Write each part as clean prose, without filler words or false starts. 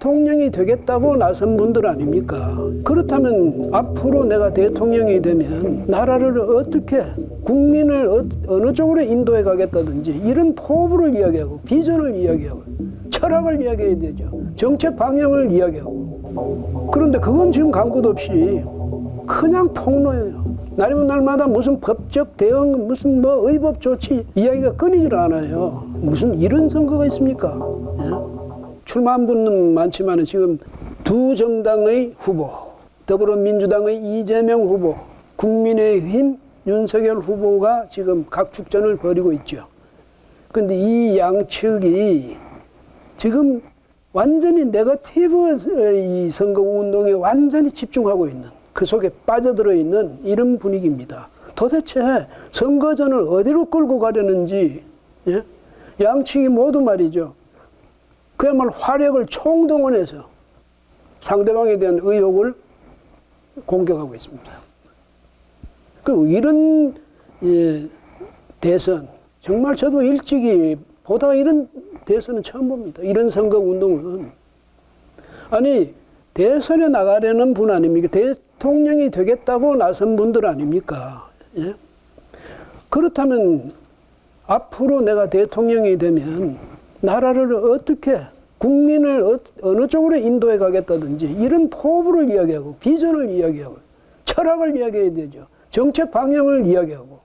대통령이 되겠다고 나선 분들 아닙니까? 그렇다면 앞으로 내가 대통령이 되면 나라를 어떻게, 국민을 어느 쪽으로 인도해 가겠다든지 이런 포부를 이야기하고 비전을 이야기하고 철학을 이야기해야 되죠. 정책 방향을 이야기하고. 그런데 그건 지금 강구도 없이 그냥 폭로예요. 날이면 날마다 무슨 법적 대응, 무슨 뭐 의법 조치 이야기가 끊이질 않아요. 무슨 이런 선거가 있습니까? 예? 출마한 분은 많지만 지금 두 정당의 후보, 더불어민주당의 이재명 후보, 국민의힘 윤석열 후보가 지금 각축전을 벌이고 있죠. 그런데 이 양측이 지금 완전히 네거티브 이 선거 운동에 완전히 집중하고 있는, 그 속에 빠져들어 있는 이런 분위기입니다. 도대체 선거전을 어디로 끌고 가려는지, 예? 양측이 모두 말이죠. 그야말로 화력을 총동원해서 상대방에 대한 의혹을 공격하고 있습니다. 그리고 이런 대선, 정말 저도 일찍이 보다 이런 대선은 처음 봅니다. 이런 선거 운동은. 아니, 대선에 나가려는 분 아닙니까? 대통령이 되겠다고 나선 분들 아닙니까? 예? 그렇다면 앞으로 내가 대통령이 되면 나라를 어떻게, 국민을 어느 쪽으로 인도해 가겠다든지 이런 포부를 이야기하고 비전을 이야기하고 철학을 이야기해야 되죠. 정책 방향을 이야기하고.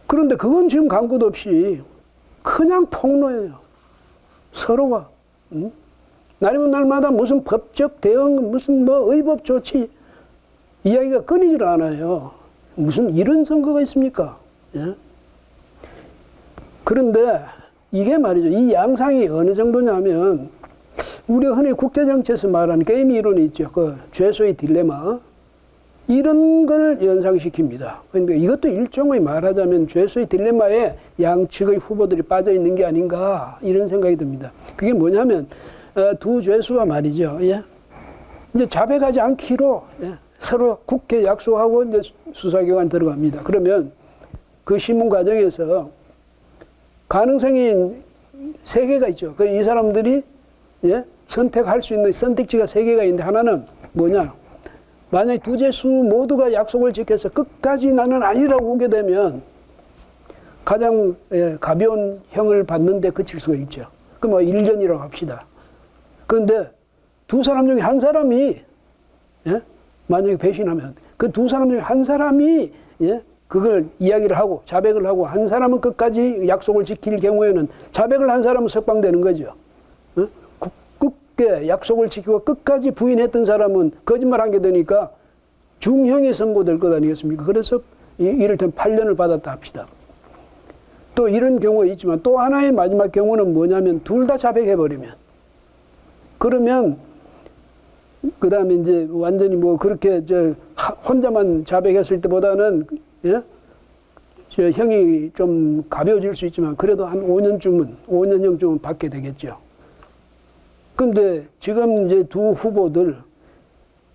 그런데 그건 지금 강구도 없이 그냥 폭로예요. 서로가. 날이면 날마다 무슨 법적 대응, 무슨 뭐 의법 조치 이야기가 끊이질 않아요. 무슨 이런 선거가 있습니까? 예? 그런데 이게 말이죠. 이 양상이 어느 정도냐면 우리가 흔히 국제정치에서 말하는 게임 이론이 있죠. 그 죄수의 딜레마. 이런 걸 연상시킵니다. 그러니까 이것도 일종의 말하자면 죄수의 딜레마에 양측의 후보들이 빠져 있는 게 아닌가 이런 생각이 듭니다. 그게 뭐냐면 두 죄수가 말이죠. 예? 이제 자백하지 않기로 서로 국회 약속하고 이제 수사기관 들어갑니다. 그러면 그 신문 과정에서 가능성이 세 개가 있죠. 그 이 사람들이 선택할 수 있는 선택지가 세 개가 있는데 하나는 뭐냐? 만약에 두 죄수 모두가 약속을 지켜서 끝까지 나는 아니라고 오게 되면 가장 가벼운 형을 받는데 그칠 수가 있죠. 그럼 뭐 1년이라고 합시다. 그런데 두 사람 중에 한 사람이 만약에 배신하면 그 두 사람 중에 한 사람이 그걸 이야기를 하고 자백을 하고 한 사람은 끝까지 약속을 지킬 경우에는 자백을 한 사람은 석방되는 거죠. 굳게 약속을 지키고 끝까지 부인했던 사람은 거짓말한 게 되니까 중형이 선고될 것 아니겠습니까? 그래서 이를테면 8년을 받았다 합시다. 또 이런 경우가 있지만 또 하나의 마지막 경우는 뭐냐면 둘 다 자백해버리면, 그러면 그 다음에 이제 완전히 뭐 그렇게 혼자만 자백했을 때보다는 저 형이 좀 가벼워질 수 있지만 그래도 한 5년형쯤은 받게 되겠죠. 그런데 지금 이제 두 후보들,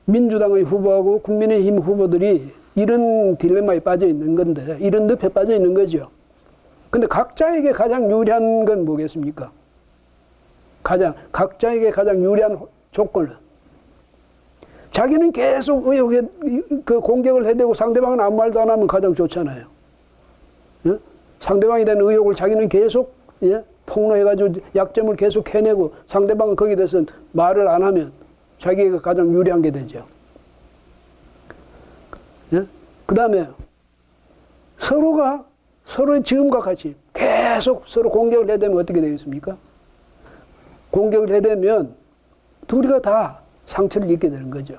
민주당의 후보하고 국민의힘 후보들이 이런 딜레마에 빠져 있는 건데, 이런 늪에 빠져 있는 거죠. 근데 각자에게 가장 유리한 건 뭐겠습니까? 각자에게 가장 유리한 조건은 자기는 계속 의혹에 그 공격을 해대고 상대방은 아무 말도 안 하면 가장 좋잖아요. 상대방에 대한 의혹을 자기는 계속 폭로해가지고 약점을 계속 해내고 상대방은 거기에 대해서 말을 안 하면 자기가 가장 유리한 게 되죠. 그 다음에 서로가 서로의 지금과 같이 계속 서로 공격을 해대면 어떻게 되겠습니까? 공격을 해대면 둘이가 다 상처를 입게 되는 거죠.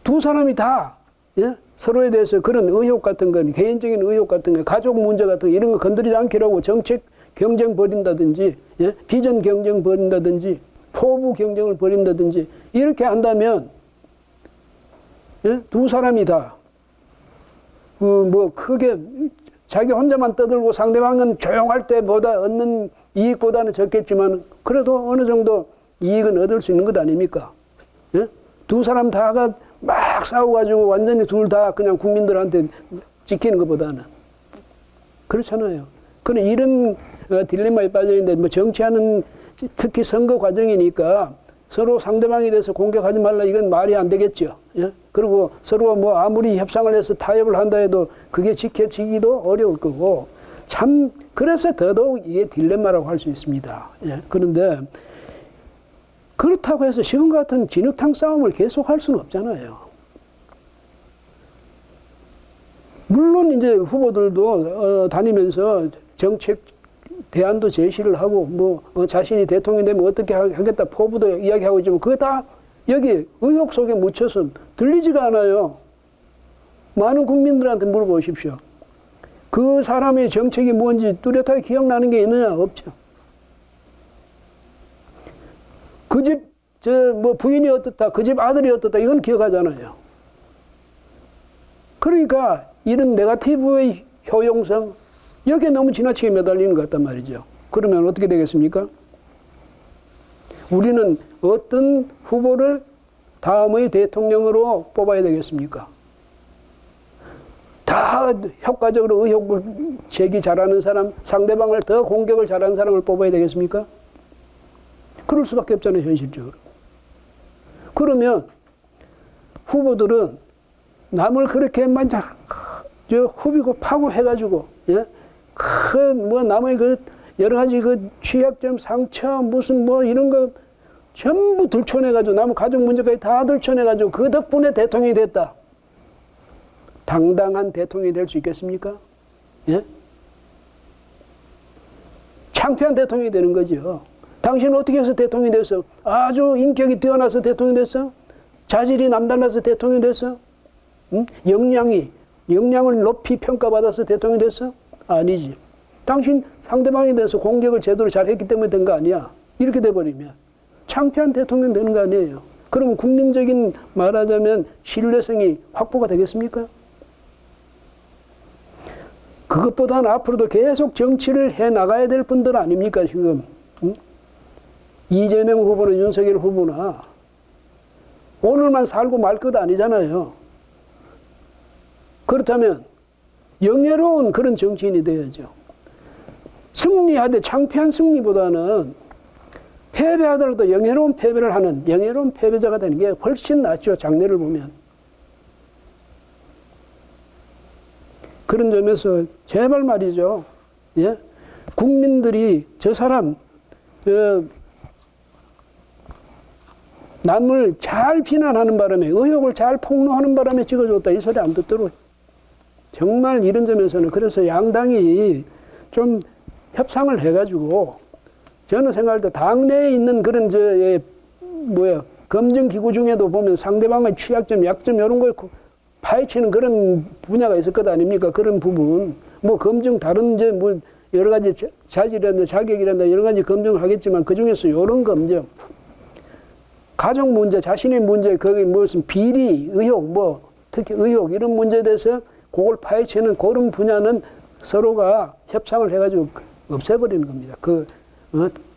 두 사람이 다 서로에 대해서 그런 의혹 같은 건, 개인적인 의혹 같은 거, 가족 문제 같은 거 이런 거 건드리지 않기라고 정책 경쟁 벌인다든지 비전 경쟁 벌인다든지 포부 경쟁을 벌인다든지 이렇게 한다면 두 사람이 다 뭐 크게 자기 혼자만 떠들고 상대방은 조용할 때보다 얻는 이익보다는 적겠지만 그래도 어느 정도 이익은 얻을 수 있는 것 아닙니까? 두 사람 다가 막 싸워가지고 완전히 둘 다 그냥 국민들한테 지키는 것보다는 그렇잖아요. 그런 이런 딜레마에 빠져 있는데 뭐 정치하는 특히 선거 과정이니까 서로 상대방에 대해서 공격하지 말라 이건 말이 안 되겠죠. 예? 그리고 서로 뭐 아무리 협상을 해서 타협을 한다 해도 그게 지켜지기도 어려울 거고 참 그래서 더더욱 이게 딜레마라고 할 수 있습니다. 예? 그런데 그렇다고 해서 지금 같은 진흙탕 싸움을 계속할 수는 없잖아요. 물론 이제 후보들도 다니면서 정책 대안도 제시를 하고 뭐 자신이 대통령이 되면 어떻게 하겠다 포부도 이야기하고 있지만 그거 다 여기 의혹 속에 묻혀서 들리지가 않아요. 많은 국민들한테 물어보십시오. 그 사람의 정책이 뭔지 뚜렷하게 기억나는 게 있느냐? 없죠. 그 집 뭐 부인이 어떻다, 그 집 아들이 어떻다 이건 기억하잖아요. 그러니까 이런 네거티브의 효용성 여기에 너무 지나치게 매달리는 것 같단 말이죠. 그러면 어떻게 되겠습니까? 우리는 어떤 후보를 다음의 대통령으로 뽑아야 되겠습니까? 다 효과적으로 의혹을 제기 잘하는 사람, 상대방을 더 공격을 잘하는 사람을 뽑아야 되겠습니까? 그럴 수밖에 없잖아요, 현실적으로. 그러면 후보들은 남을 그렇게 후비고 파고 해가지고, 예? 뭐 남의 여러 가지 취약점, 상처, 무슨 뭐 이런 거 전부 들춰내가지고 남 가족 문제까지 다 들춰내가지고 그 덕분에 대통령이 됐다. 당당한 대통령이 될 수 있겠습니까? 예? 창피한 대통령이 되는 거죠. 당신은 어떻게 해서 대통령이 됐어? 아주 인격이 뛰어나서 대통령이 됐어? 자질이 남달라서 대통령이 됐어? 응? 역량을 높이 평가받아서 대통령이 됐어? 아니지. 당신 상대방에 대해서 공격을 제대로 잘했기 때문에 된 거 아니야. 이렇게 돼버리면 창피한 대통령 되는 거 아니에요. 그러면 국민적인 말하자면 신뢰성이 확보가 되겠습니까? 그것보다는 앞으로도 계속 정치를 해나가야 될 분들 아닙니까 지금. 응? 이재명 후보나 윤석열 후보나 오늘만 살고 말 것 아니잖아요. 그렇다면 영예로운 그런 정치인이 되어야죠. 승리하되 창피한 승리보다는 패배하더라도 영예로운 패배를 하는 영예로운 패배자가 되는 게 훨씬 낫죠. 장래를 보면. 그런 점에서 제발 말이죠. 예? 국민들이 저 사람 남을 잘 비난하는 바람에 의혹을 잘 폭로하는 바람에 찍어줬다 이 소리 안 듣도록 정말 이런 점에서는 그래서 양당이 좀 협상을 해가지고 저는 생각할 때 당내에 있는 그런 검증기구 중에도 보면 상대방의 취약점, 약점 이런 걸 파헤치는 그런 분야가 있을 것 아닙니까? 그런 부분 뭐 검증 다른 뭐 여러 가지 자질이란다 자격이란다 여러 가지 검증을 하겠지만 그 중에서 이런 검증 가족 문제, 자신의 문제, 거기 무슨 비리, 의혹, 뭐 특히 의혹 이런 문제에 대해서 그걸 파헤치는 그런 분야는 서로가 협상을 해가지고 없애버리는 겁니다.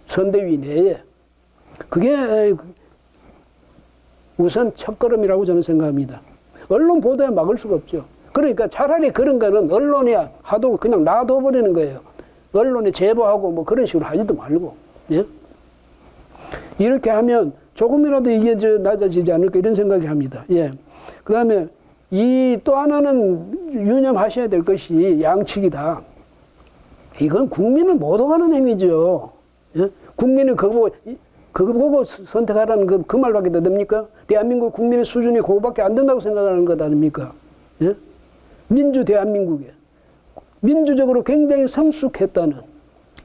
선대위 내에. 그게 우선 첫걸음이라고 저는 생각합니다. 언론 보도에 막을 수가 없죠. 그러니까 차라리 그런 거는 언론이 하도록 그냥 놔둬버리는 거예요. 언론에 제보하고 뭐 그런 식으로 하지도 말고. 예? 이렇게 하면 조금이라도 이게 낮아지지 않을까 이런 생각이 합니다. 예. 그 다음에 또 하나는 유념하셔야 될 것이 양측이다. 이건 국민을 못 오가는 행위죠. 예? 국민이 그거 보고 선택하라는 그 말밖에 더 됩니까? 대한민국 국민의 수준이 그거밖에 안 된다고 생각하는 것 아닙니까? 예? 민주 대한민국에 민주적으로 굉장히 성숙했다는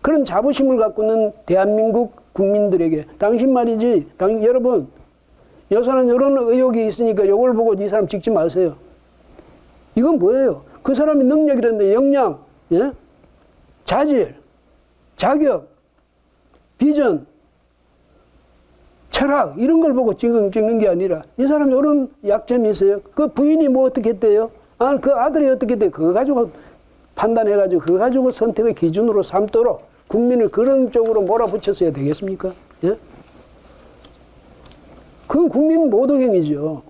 그런 자부심을 갖고 있는 대한민국 국민들에게 당신 말이지, 여러분 이 사람 이런 의혹이 있으니까 이걸 보고 이 사람 찍지 마세요. 이건 뭐예요? 그 사람이 능력이란데 역량, 예? 자질, 자격, 비전, 철학 이런 걸 보고 찍는 게 아니라 이 사람 이런 약점이 있어요. 그 부인이 뭐 어떻게 했대요? 그 아들이 어떻게 했대요? 그거 가지고 판단해가지고 그거 가지고 선택의 기준으로 삼도록 국민을 그런 쪽으로 몰아붙였어야 되겠습니까? 예? 그건 국민 모독행위죠.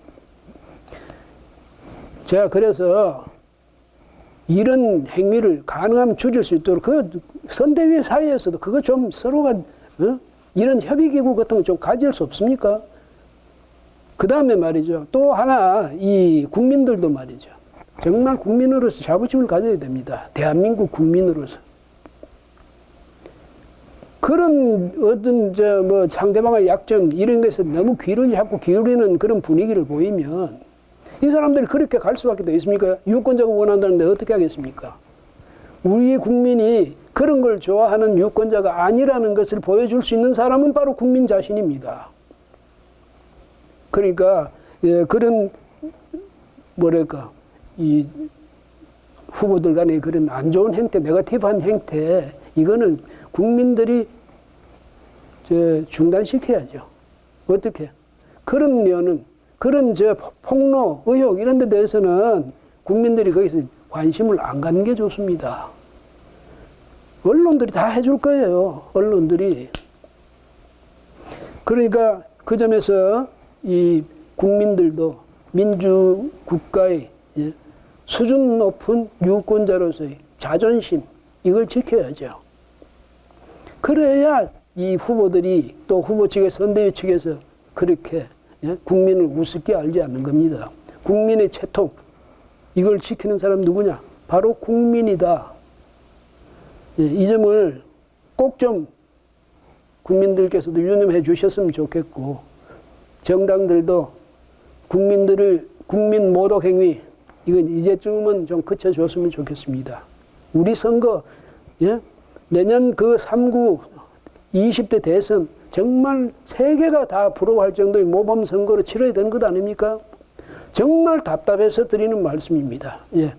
제가 그래서 이런 행위를 가능하면 줄일 수 있도록 그 선대위 사이에서도 그거 좀 서로가 이런 협의기구 같은 거 좀 가질 수 없습니까? 그 다음에 말이죠. 또 하나, 이 국민들도 말이죠. 정말 국민으로서 자부심을 가져야 됩니다. 대한민국 국민으로서. 그런 어떤 뭐 상대방의 약점 이런 것에 너무 귀를 자꾸 기울이는 그런 분위기를 보이면 이 사람들이 그렇게 갈 수밖에 더 있습니까? 유권자가 원한다는데 어떻게 하겠습니까? 우리 국민이 그런 걸 좋아하는 유권자가 아니라는 것을 보여줄 수 있는 사람은 바로 국민 자신입니다. 그러니까 그런 뭐랄까 이 후보들 간의 그런 안 좋은 행태, 네거티브한 행태 이거는 국민들이 중단시켜야죠. 어떻게? 그런 면은 그런 폭로, 의혹 이런 데 대해서는 국민들이 거기서 관심을 안 갖는 게 좋습니다. 언론들이 다 해줄 거예요. 언론들이. 그러니까 그 점에서 이 국민들도 민주국가의 수준 높은 유권자로서의 자존심 이걸 지켜야죠. 그래야 이 후보들이 또 후보 측의 선대위 측에서 그렇게 국민을 우습게 알지 않는 겁니다. 국민의 채통 이걸 지키는 사람 누구냐? 바로 국민이다. 이 점을 꼭 좀 국민들께서도 유념해 주셨으면 좋겠고 정당들도 국민 모독 행위 이건 이제쯤은 좀 그쳐줬으면 좋겠습니다. 우리 선거 내년 그 3구 20대 대선 정말 세계가 다 부러워할 정도의 모범 선거로 치러야 되는 것 아닙니까? 정말 답답해서 드리는 말씀입니다. 예.